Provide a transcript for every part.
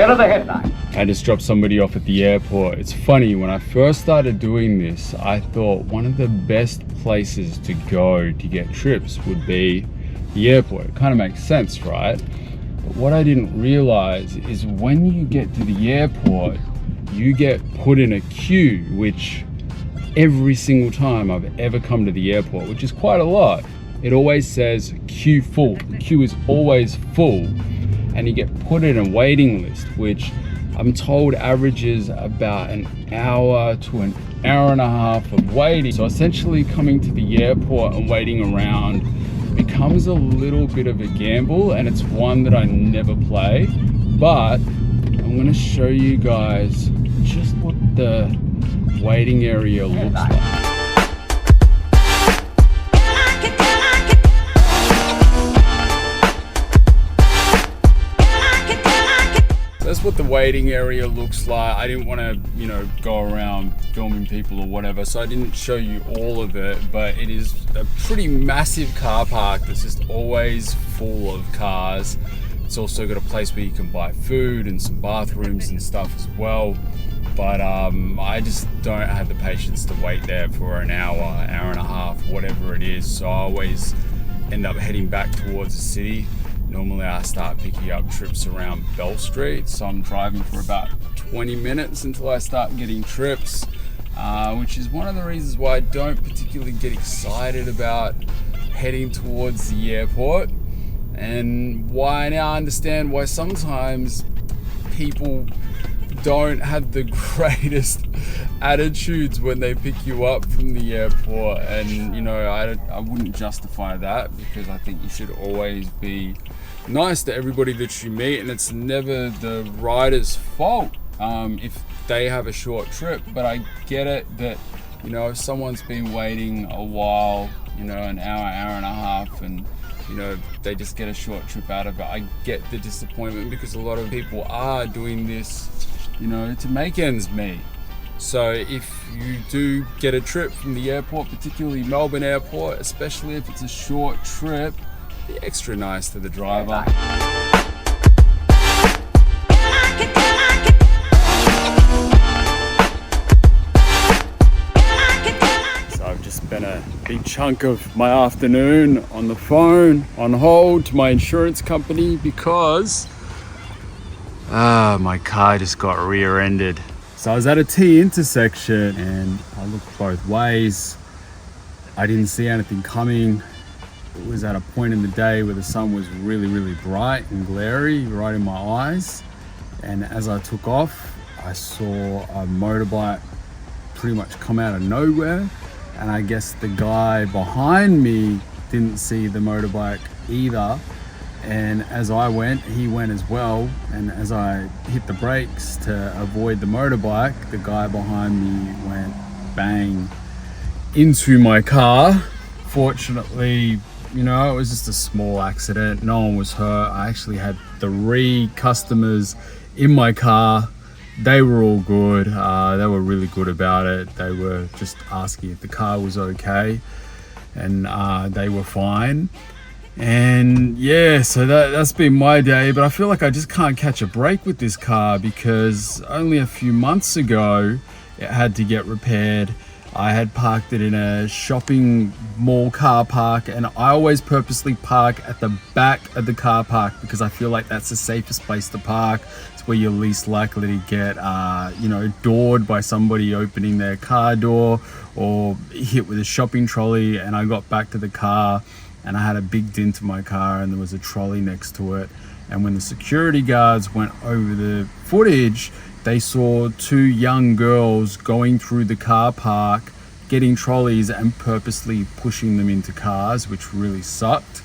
Here are the headlines. I just dropped somebody off at the airport. It's funny, when I first started doing this, I thought one of the best places to go to get trips would be the airport. It kind of makes sense, right? But what I didn't realize is when you get to the airport, you get put in a queue, which every single time I've ever come to the airport, which is quite a lot, it always says queue full. The queue is always full, and you get put in a waiting list, which I'm told averages about an hour to an hour and a half of waiting. So essentially coming to the airport and waiting around becomes a little bit of a gamble, and it's one that I never play. But I'm gonna show you guys just what the waiting area looks like. That's what the waiting area looks like. I didn't want to, go around filming people or whatever, so I didn't show you all of it, but it is a pretty massive car park that's just always full of cars. It's also got a place where you can buy food and some bathrooms and stuff as well. But I just don't have the patience to wait there for an hour and a half, whatever it is. So I always end up heading back towards the city. Normally I start picking up trips around Bell Street, so I'm driving for about 20 minutes until I start getting trips, which is one of the reasons why I don't particularly get excited about heading towards the airport, and why I now understand why sometimes people don't have the greatest attitudes when they pick you up from the airport. And I wouldn't justify that, because I think you should always be nice to everybody that you meet, and it's never the rider's fault if they have a short trip. But I get it that if someone's been waiting a while, an hour and a half, and they just get a short trip out of it, I get the disappointment, because a lot of people are doing this to make ends meet. So if you do get a trip from the airport, particularly Melbourne Airport, especially if it's a short trip, be extra nice to the driver. So I've just spent a big chunk of my afternoon on the phone, on hold to my insurance company, because my car just got rear-ended. So I was at a T intersection and I looked both ways. I didn't see anything coming. It was at a point in the day where the sun was really, really bright and glary right in my eyes. And as I took off, I saw a motorbike pretty much come out of nowhere. And I guess the guy behind me didn't see the motorbike either. And as I went, he went as well. And as I hit the brakes to avoid the motorbike, the guy behind me went bang into my car. Fortunately, it was just a small accident. No one was hurt. I actually had 3 customers in my car. They were all good. They were really good about it. They were just asking if the car was okay, and they were fine. And yeah, so that's been my day. But I feel like I just can't catch a break with this car, because only a few months ago it had to get repaired. I had parked it in a shopping mall car park, and I always purposely park at the back of the car park, because I feel like that's the safest place to park. It's where you're least likely to get doored by somebody opening their car door, or hit with a shopping trolley. And I got back to the car and I had a big dent in my car, and there was a trolley next to it. And when the security guards went over the footage, they saw 2 young girls going through the car park, getting trolleys and purposely pushing them into cars, which really sucked.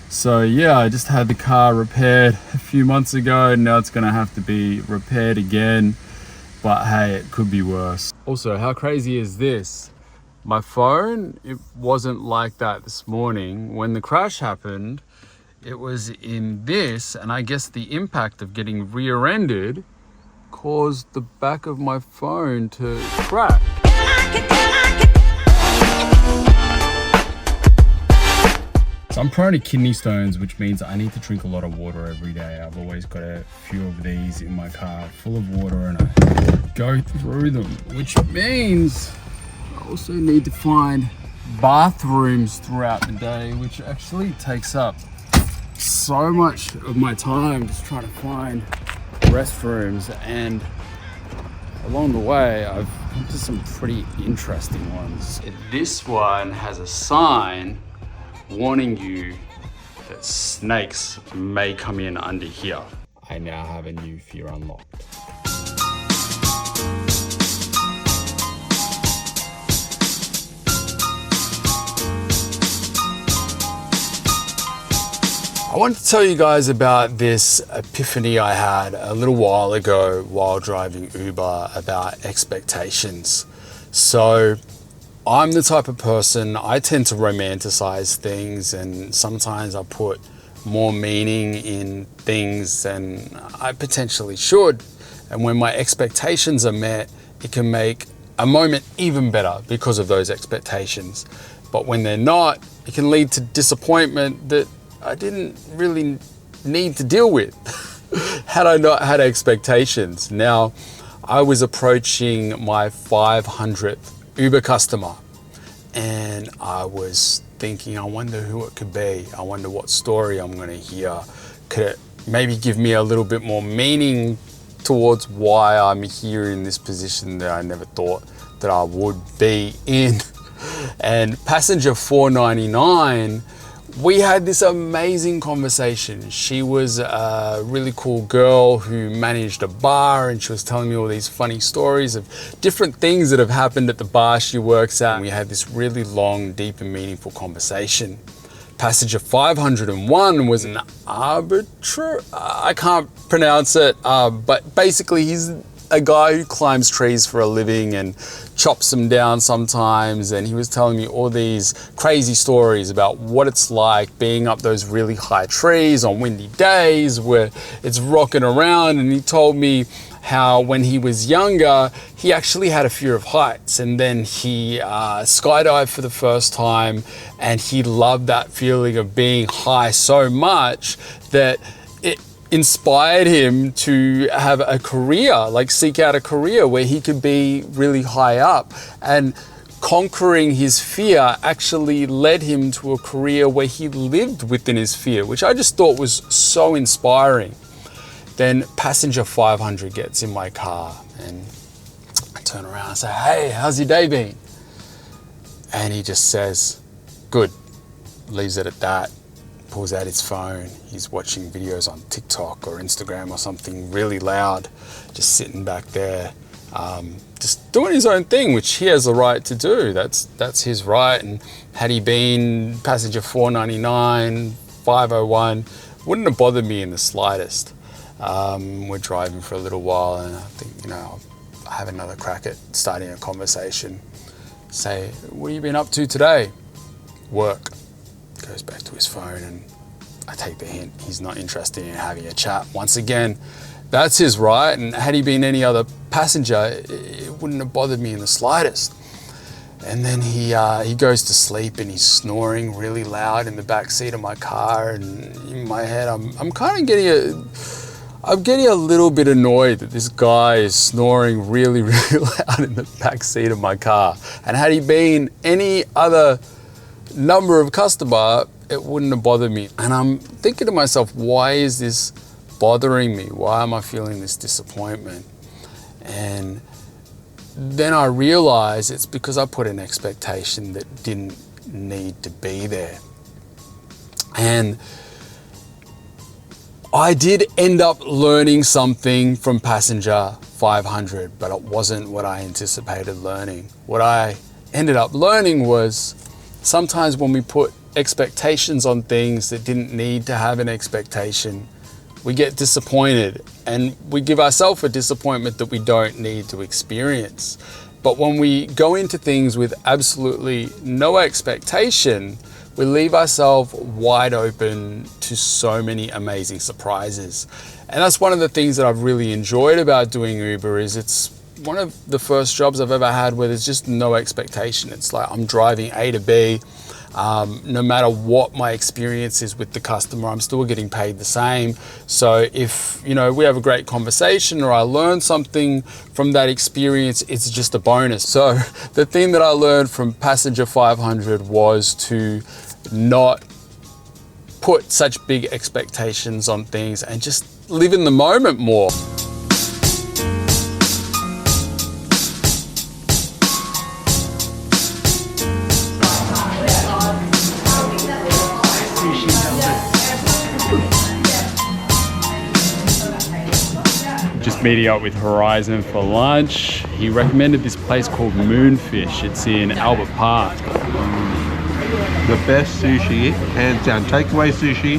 So yeah, I just had the car repaired a few months ago, and now it's gonna have to be repaired again. But hey, it could be worse. Also, how crazy is this? My phone, it wasn't like that this morning. When the crash happened, it was in this, and I guess the impact of getting rear-ended caused the back of my phone to crack. So I'm prone to kidney stones, which means I need to drink a lot of water every day. I've always got a few of these in my car full of water and I go through them, which means I also need to find bathrooms throughout the day, which actually takes up so much of my time just trying to find restrooms. And along the way, I've come to some pretty interesting ones. This one has a sign warning you that snakes may come in under here. I now have a new fear unlocked. I wanted to tell you guys about this epiphany I had a little while ago while driving Uber about expectations. So I'm the type of person, I tend to romanticize things, and sometimes I put more meaning in things than I potentially should. And when my expectations are met, it can make a moment even better because of those expectations. But when they're not, it can lead to disappointment that I didn't really need to deal with had I not had expectations. Now, I was approaching my 500th Uber customer and I was thinking, I wonder who it could be. I wonder what story I'm going to hear. Could it maybe give me a little bit more meaning towards why I'm here in this position that I never thought that I would be in? And passenger 499, we had this amazing conversation. She was a really cool girl who managed a bar, and she was telling me all these funny stories of different things that have happened at the bar she works at. And we had this really long, deep and meaningful conversation. Passenger 501 was an arbiter. I can't pronounce it, but basically he's a guy who climbs trees for a living and chops them down sometimes, and he was telling me all these crazy stories about what it's like being up those really high trees on windy days where it's rocking around. And he told me how when he was younger he actually had a fear of heights, and then he skydived for the first time, and he loved that feeling of being high so much that it inspired him to have a career, like seek out a career where he could be really high up. And conquering his fear actually led him to a career where he lived within his fear, which I just thought was so inspiring. Then passenger 500 gets in my car and I turn around and say, "Hey, how's your day been?" And he just says, "Good." Leaves it at that. Pulls out his phone. He's watching videos on TikTok or Instagram or something really loud, just sitting back there, just doing his own thing, which he has the right to do. That's his right. And had he been passenger 499, 501, wouldn't have bothered me in the slightest. We're driving for a little while, and I think, I have another crack at starting a conversation. Say, "What have you been up to today?" "Work." Goes back to his phone, and I take the hint. He's not interested in having a chat. Once again, that's his right, and had he been any other passenger, it wouldn't have bothered me in the slightest. And then he goes to sleep, and he's snoring really loud in the back seat of my car. And in my head, I'm kind of getting a little bit annoyed that this guy is snoring really, really loud in the back seat of my car. And had he been any other number of customer, it wouldn't have bothered me. And I'm thinking to myself, why is this bothering me? Why am I feeling this disappointment? And then I realize it's because I put an expectation that didn't need to be there. And I did end up learning something from passenger 500, but it wasn't what I anticipated learning. What I ended up learning was sometimes when we put expectations on things that didn't need to have an expectation, we get disappointed, and we give ourselves a disappointment that we don't need to experience. But when we go into things with absolutely no expectation, we leave ourselves wide open to so many amazing surprises. And that's one of the things that I've really enjoyed about doing Uber. Is it's one of the first jobs I've ever had where there's just no expectation. It's like I'm driving A to B. No matter what my experience is with the customer, I'm still getting paid the same. So if, you know, we have a great conversation or I learn something from that experience, it's just a bonus. So the thing that I learned from Passenger 500 was to not put such big expectations on things and just live in the moment more. Just meeting up with Horizon for lunch. He recommended this place called Moonfish. It's in Albert Park. The best sushi, hands down. Takeaway sushi,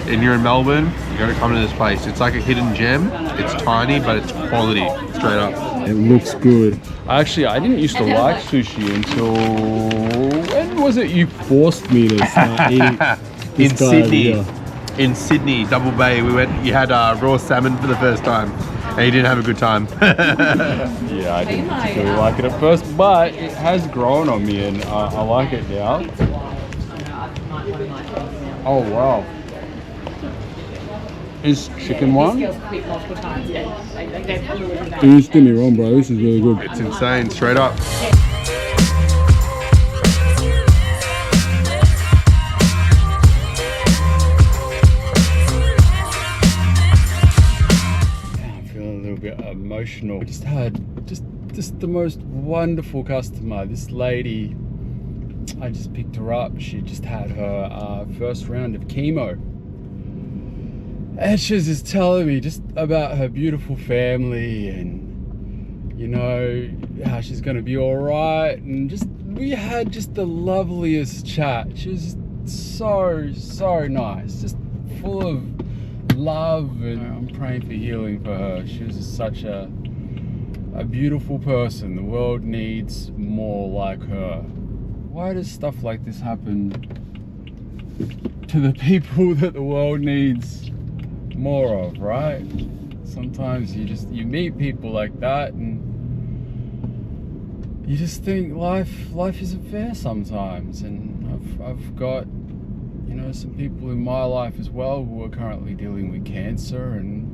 and you're in Melbourne, you gotta come to this place. It's like a hidden gem. It's tiny, but it's quality, straight up. It looks good. Actually, I didn't used to like sushi until, when was it you forced me to start eating? In Sydney. In Sydney, Double Bay, we went, you had raw salmon for the first time, and you didn't have a good time. Yeah, I didn't particularly like it at first, but it has grown on me and I like it now. Oh wow. Is chicken one? Please get me wrong, bro, this is really good. It's insane, straight up. Emotional. I just had just the most wonderful customer. This lady, I just picked her up. She just had her first round of chemo, and she was just telling me just about her beautiful family and, you know, how she's gonna be all right. And just we had just the loveliest chat. She was just so nice, just full of love, and I'm praying for healing for her. She was just such a beautiful person. The world needs more like her. Why does stuff like this happen to the people that the world needs more of, right? Sometimes you meet people like that and you just think life isn't fair sometimes. And I've got, you know, some people in my life as well who are currently dealing with cancer, and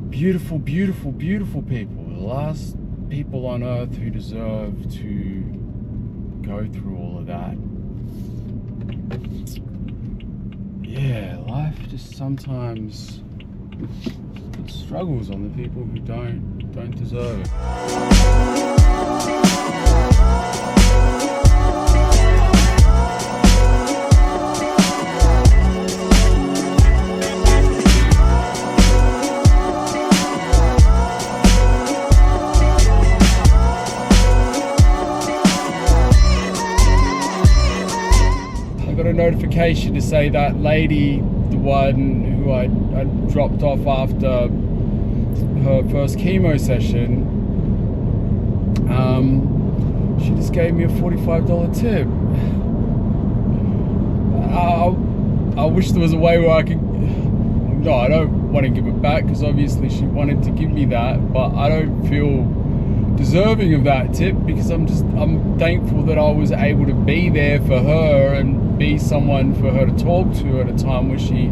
beautiful people, the last people on earth who deserve to go through all of that. Yeah, life just sometimes puts struggles on the people who don't deserve it. Notification to say that lady, the one who I dropped off after her first chemo session, she just gave me a $45 tip. I wish there was a way where I could, no, I don't want to give it back because obviously she wanted to give me that, but I don't feel deserving of that tip because I'm thankful that I was able to be there for her and be someone for her to talk to at a time where she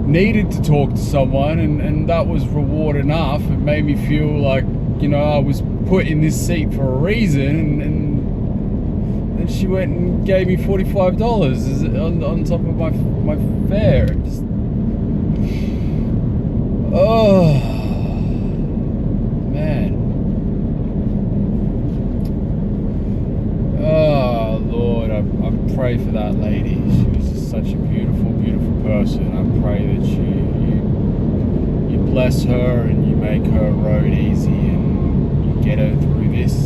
needed to talk to someone, and that was reward enough. It made me feel like, you know, I was put in this seat for a reason, and then she went and gave me $45 on top of my fare. Just, oh man. Oh Lord, I pray for that lady. She was just such a beautiful person. I pray that you bless her and you make her road easy and you get her through this.